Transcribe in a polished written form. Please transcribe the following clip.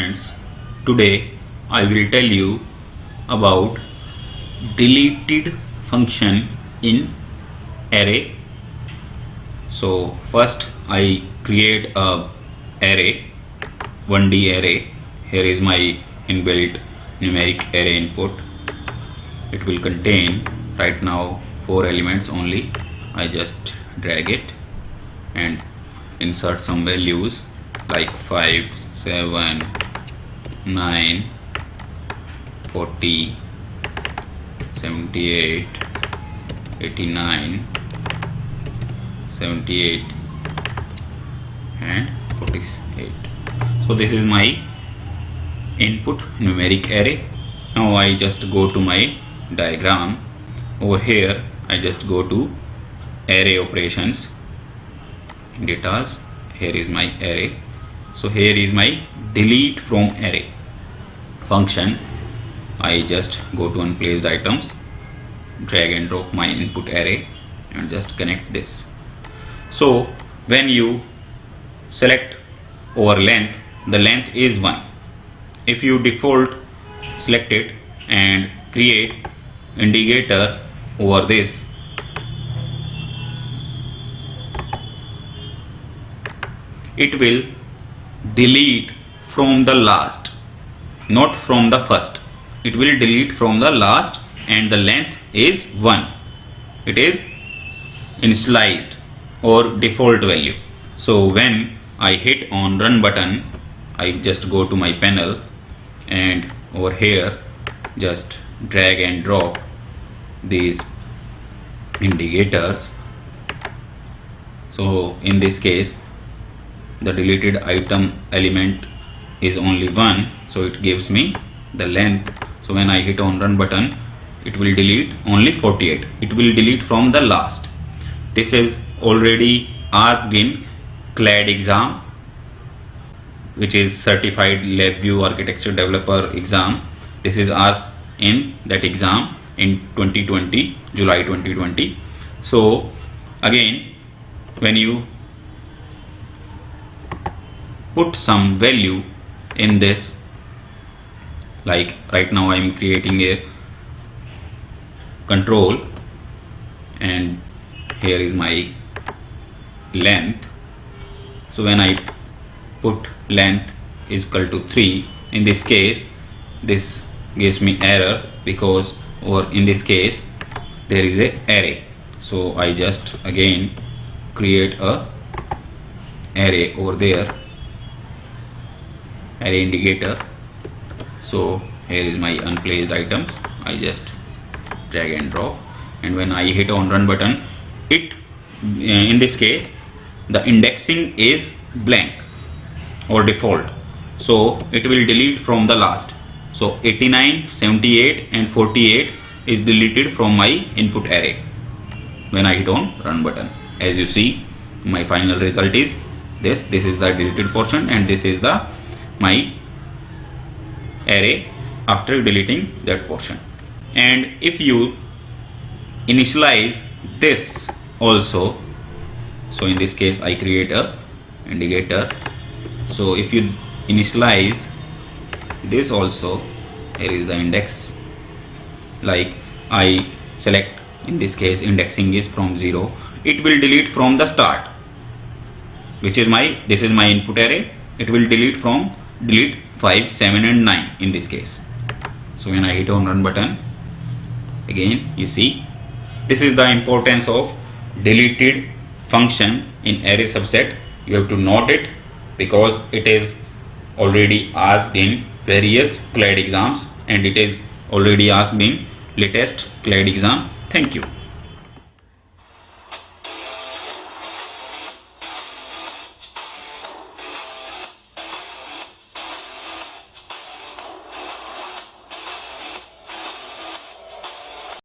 friends, today I will tell you about deleted function in array. So first I create a array, 1D array. Here is my inbuilt numeric array input. It will contain right now 4 elements only. I just drag it and insert some values like 5, 7, 9, 40, 78, 89, 78 and 48. So this is my input numeric array. Now I just go to my diagram. Over here I just go to array operations, datas. Here is my array. So here is my delete from array function. I just go to unplaced items, drag and drop my input array and just connect this. So when you select over length, the length is 1. If you default select it and create indicator over this, it will delete from the last, not from the first. It will delete from the last and the length is 1. It is initialized or default value. So when I hit on run button, I just go to my panel and over here just drag and drop these indicators. So in this case the deleted item element is only 1, so it gives me the length. So when I hit on run button, it will delete only 48. It will delete from the last. This is already asked in CLAD exam, which is Certified LabVIEW Architecture Developer exam. This is asked in that exam in 2020, July 2020. So again, when you put some value in this, like right now I am creating a control and here is my length. So when I put length is equal to 3, in this case this gives me error because or in this case there is a array. So I just again create a array over there, array indicator. So here is my unplaced items. I just drag and drop, and when I hit on run button, it in this case the indexing is blank or default, so it will delete from the last. So 89, 78 and 48 is deleted from my input array when I hit on run button. As you see, my final result is this is the deleted portion and this is the my array after deleting that portion. And if you initialize this also, so in this case I create a indicator. So if you initialize this also, here is the index, like I select, in this case indexing is from 0, it will delete from the start, which is my, this is my input array. It will delete 5, 7 and 9 in this case. So when I hit on run button, again you see, this is the importance of deleted function in array subset. You have to note it because it is already asked in various CLAD exams and it is already asked in latest CLAD exam. Thank you.